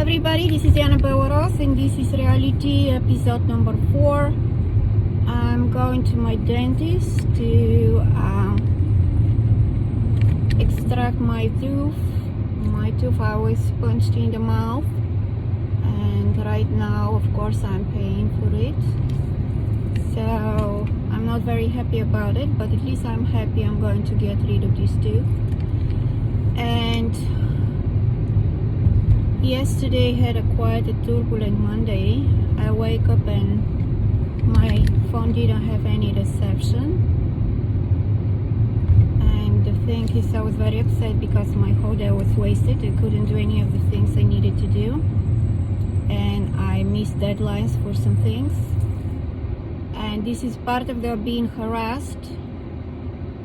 everybody, this is Dianna Bellerose and this is reality episode number 4. I'm going to my dentist to extract my tooth. My tooth I was punched in the mouth, and right now of course I'm paying for it. So I'm not very happy about it, but at least I'm happy I'm going to get rid of this tooth. And yesterday had quite a turbulent Monday. I wake up and my phone didn't have any reception. And the thing is, I was very upset because my whole day was wasted. I couldn't do any of the things I needed to do. And I missed deadlines for some things. And this is part of the being harassed,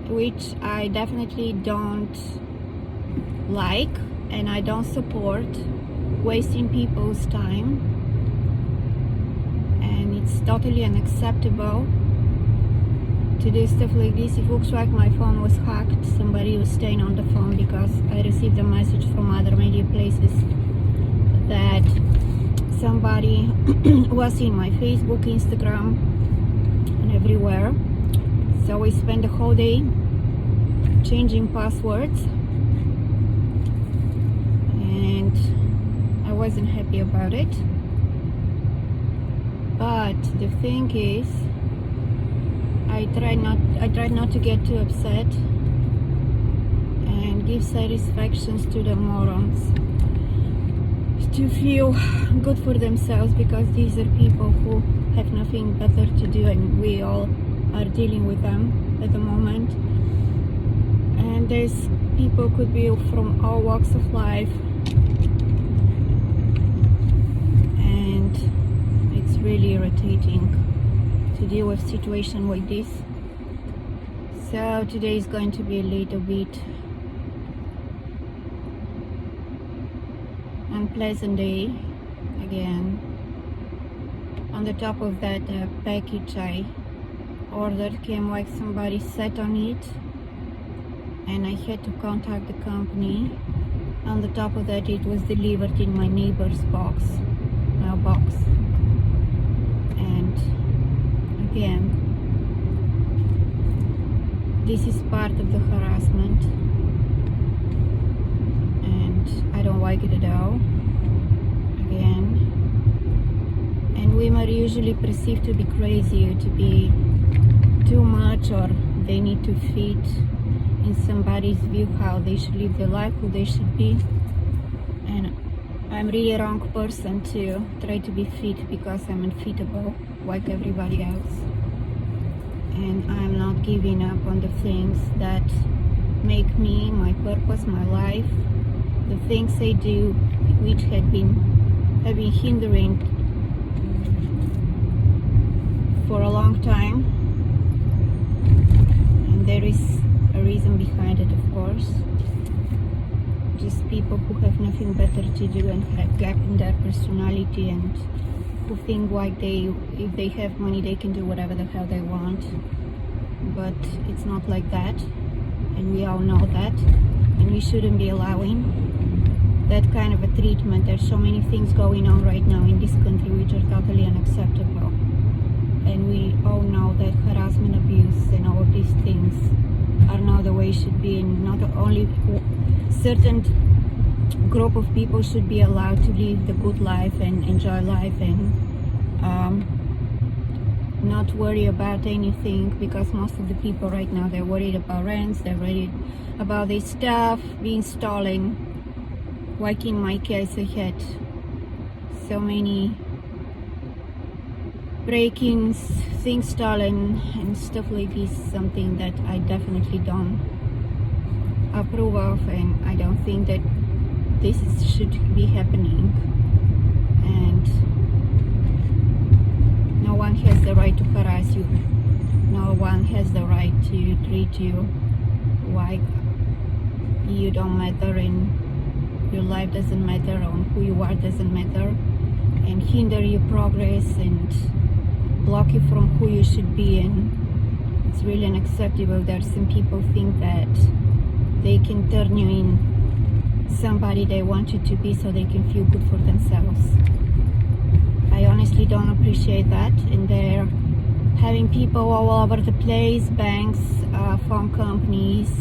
which I definitely don't like and I don't support. Wasting people's time, and it's totally unacceptable to do stuff like this. It looks like my phone was hacked. Somebody was staying on the phone because I received a message from other media places that somebody was in my Facebook, Instagram, and everywhere. So we spent the whole day changing passwords, and I wasn't happy about it. But the thing is, I tried not to get too upset and give satisfactions to the morons to feel good for themselves, because these are people who have nothing better to do, and we all are dealing with them at the moment. And there's people could be from all walks of life, and it's really irritating to deal with situation like this. So today is going to be a little bit unpleasant day again. On the top of that, package I ordered came like somebody sat on it, and I had to contact the company. On the top of that, it was delivered in my neighbor's mailbox. And again, this is part of the harassment, and I don't like it at all. Again, and women are usually perceived to be crazy, to be too much, or they need to fit in somebody's view how they should live their life, who they should be. And I'm really a wrong person to try to be fit, because I'm unfitable like everybody else. And I'm not giving up on the things that make me, my purpose, my life, the things I do, which have been hindering for a long time. And there is a reason behind it, of course. Just people who have nothing better to do and have gap in their personality, and who think like if they have money they can do whatever the hell they want. But it's not like that, and we all know that, and we shouldn't be allowing that kind of a treatment. There's so many things going on right now in this country which are totally unacceptable, and we all know that harassment, abuse, and all of these things are not the way it should be. And not only certain group of people should be allowed to live the good life and enjoy life, and not worry about anything, because most of the people right now, they're worried about rents, they're worried about their stuff being stolen. Like in my case, I had so many break-ins, things stolen, and stuff like this. Something that I definitely don't approve of, and I don't think that this should be happening. And no one has the right to harass you. No one has the right to treat you like you don't matter, and your life doesn't matter, or who you are doesn't matter, and hinder your progress and block you from who you should be. And it's really unacceptable that some people think that they can turn you in somebody they want you to be so they can feel good for themselves. don't appreciate that, and they're having people all over the place, banks, phone companies,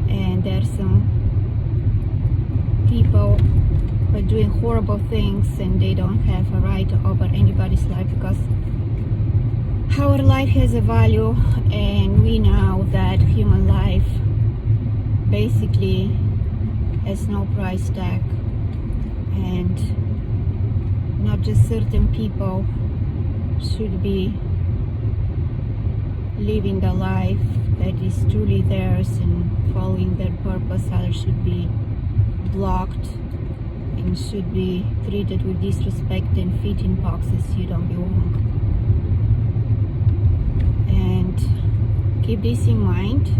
and there's some people who are doing horrible things, and they don't have a right over anybody's life, because our life has a value, and we know that human life basically has no price tag, and not just certain people should be living the life that is truly theirs and following their purpose. Others should be blocked and should be treated with disrespect and fit in boxes. You don't belong. And keep this in mind.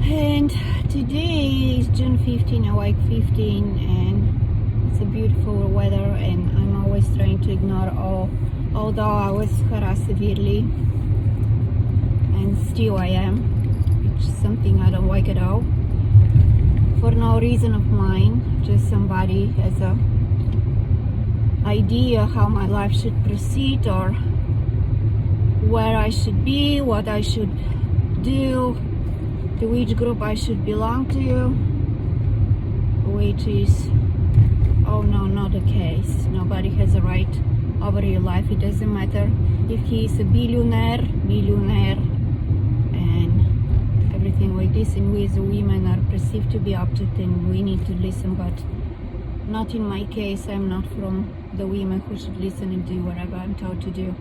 And today is June 15, awake 15, and it's a beautiful weather, and I'm always trying to ignore although I was harassed severely, and still I am, which is something I don't like at all, for no reason of mine. Just somebody has a idea how my life should proceed, or where I should be, what I should do, to which group I should belong to, which is, oh no, not the case. Nobody has a right over your life. It doesn't matter if he is a millionaire, and everything like this, and we as women are perceived to be object, and we need to listen, but not in my case. I'm not from the women who should listen and do whatever I'm told to do.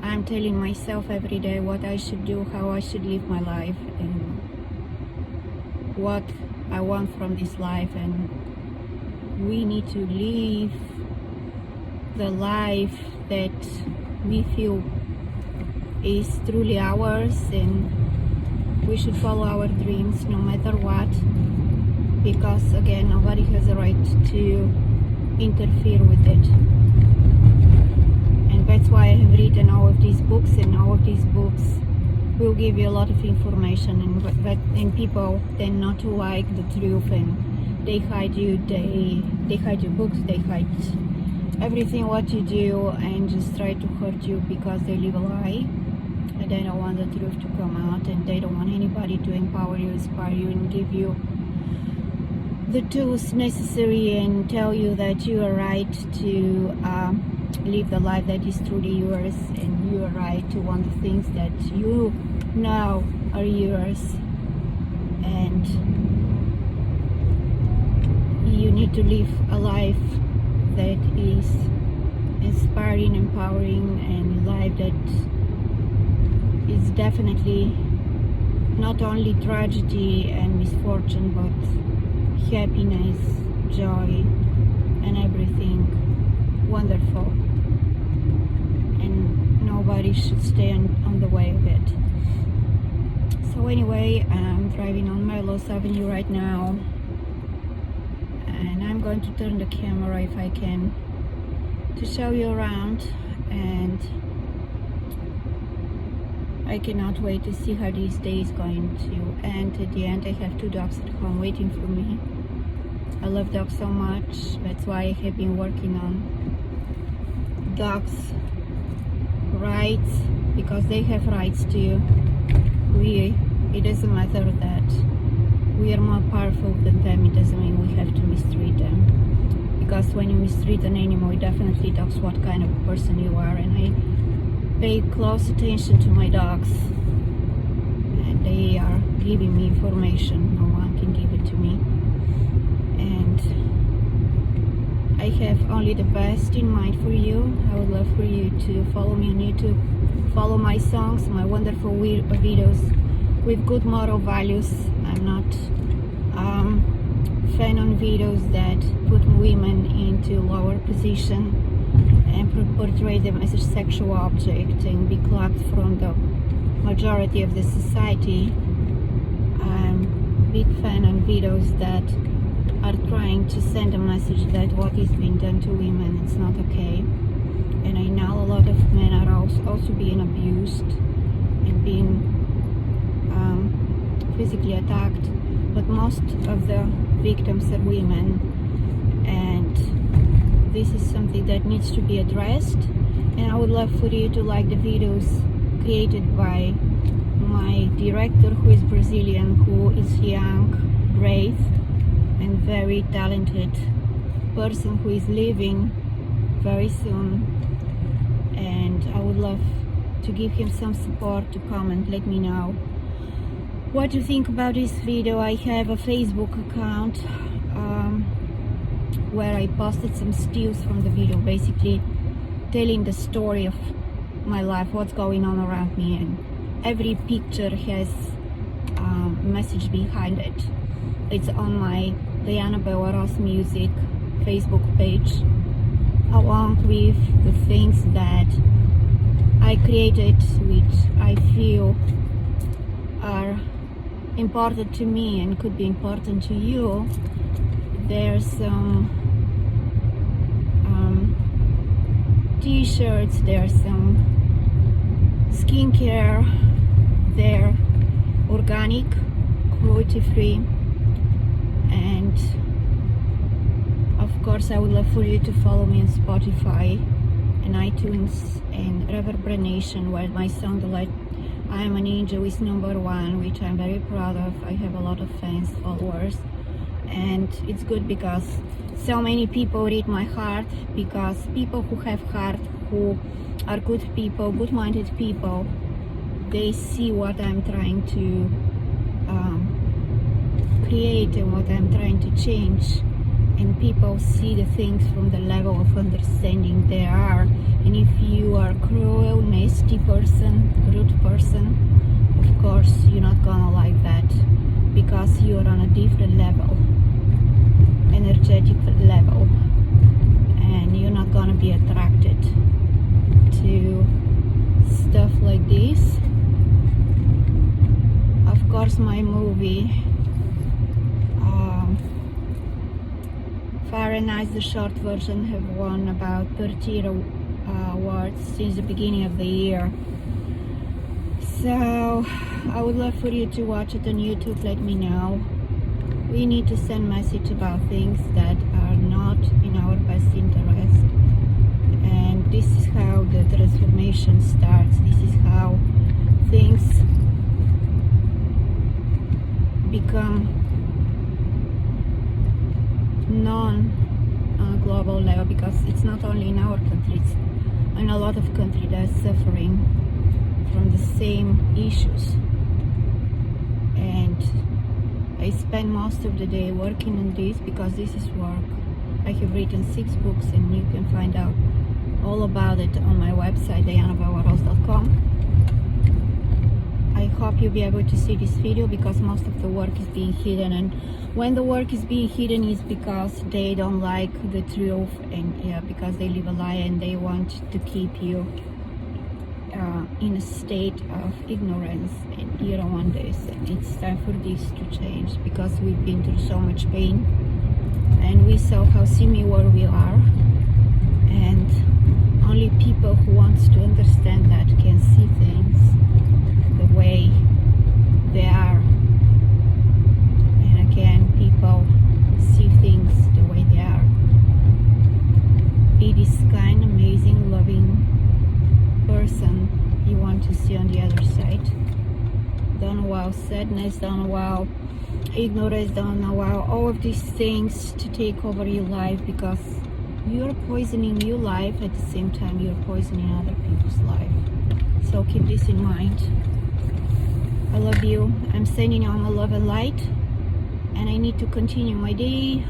I'm telling myself every day what I should do, how I should live my life, and what I want from this life, and we need to live the life that we feel is truly ours, and we should follow our dreams no matter what, because again, nobody has a right to interfere with it. And that's why I have written all of these books, and all of these books will give you a lot of information, and people tend not to like the truth, and they hide you, they hide your books, they hide everything what you do, and just try to hurt you because they live a lie, and they don't want the truth to come out, and they don't want anybody to empower you, inspire you, and give you the tools necessary, and tell you that you are right to live the life that is truly yours, and you are right to want the things that you know are yours, and you need to live a life that is inspiring, empowering, and life that is definitely not only tragedy and misfortune, but happiness, joy, and everything wonderful, and nobody should stand on the way of it. So anyway, I'm driving on Bellerose Avenue right now, and I'm going to turn the camera, if I can, to show you around, and I cannot wait to see how this day is going to end. At the end, I have 2 dogs at home waiting for me. I love dogs so much. That's why I have been working on dogs' rights, because they have rights too. It doesn't matter that we are more powerful than them. It doesn't mean we have to mistreat them, because when you mistreat an animal, it definitely talks what kind of a person you are. And I pay close attention to my dogs, and they are giving me information. No one can give it to me, and I have only the best in mind for you. I would love for you to follow me on YouTube, follow my songs, my wonderful videos with good moral values. I'm not fan on videos that put women into lower position and portray them as a sexual object and be clapped from the majority of the society. I'm a big fan on videos that are trying to send a message that what is being done to women, it's not okay. And I know a lot of men are also being abused and being physically attacked, but most of the victims are women, and this is something that needs to be addressed, and I would love for you to like the videos created by my director, who is Brazilian, who is young, brave, and very talented person who is leaving very soon. And I would love to give him some support, to comment, let me know what you think about this video. I have a Facebook account where I posted some stills from the video, basically telling the story of my life, what's going on around me, and every picture has a message behind it. It's on my Dianna Bellerose music Facebook page, along with the things that I created, which I feel are important to me and could be important to you. There's some t-shirts, there's some skincare, they're organic, cruelty-free, and of course I would love for you to follow me on Spotify and iTunes and Reverberation, where my song "The Light I Am an Angel" is #1, which I'm very proud of. I have a lot of fans, followers, and it's good because so many people read my heart, because people who have heart, who are good people, good-minded people, they see what I'm trying to create and what I'm trying to change, and people see the things from the level of understanding they are. And if you are cruel, nasty person, rude person, of course you're not gonna like that, because you're on a different level, energetic level, and you're not gonna be attracted to stuff like this. Of course, my movie Fahrenheit, the short version, have won about 30 awards since the beginning of the year. So I would love for you to watch it on YouTube. Let me know. We need to send message about things that are not in our best interest, and this is how the transformation starts. This is how things become known on a global level, because it's not only in our country, it's in a lot of countries that are suffering from the same issues. And I spend most of the day working on this, because this is work. I have written 6 books, and you can find out all about it on my website, diannabellerose.com. I hope you'll be able to see this video, because most of the work is being hidden, and when the work is being hidden is because they don't like the truth, and because they live a lie and they want to keep you in a state of ignorance, and you don't want this. And it's time for this to change, because we've been through so much pain, and we saw how similar we are, and only people who wants to understand that can see things the way they are. And again, people see things the way they are. Be this kind, amazing, loving person you want to see on the other side. Don't allow sadness, don't allow ignorance, don't allow all of these things to take over your life, because you're poisoning your life, at the same time you're poisoning other people's life. So keep this in mind. I love you. I'm sending out my love and light, and I need to continue my day.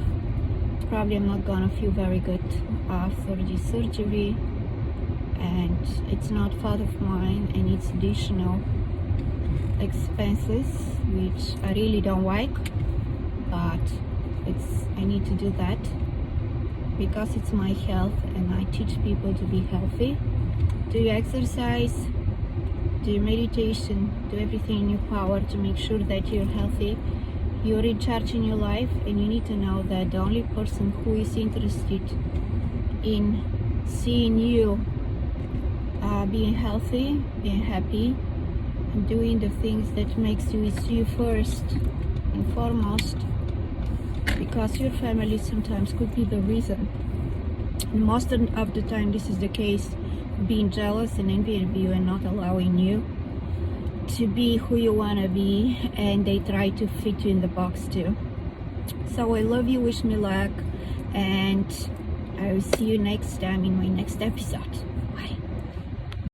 Probably I'm not gonna feel very good after this surgery, and it's not fault of mine, and it's additional expenses which I really don't like, but I need to do that because it's my health, and I teach people to be healthy. Do your exercise, do your meditation, do everything in your power to make sure that you're healthy, you're in charge in your life. And you need to know that the only person who is interested in seeing you being healthy, being happy, and doing the things that makes you is you first and foremost, because your family sometimes could be the reason Most of the time this is the case, being jealous and envy of you and not allowing you to be who you want to be, and they try to fit you in the box too. So I love you, wish me luck, and I will see you next time in my next episode. Bye.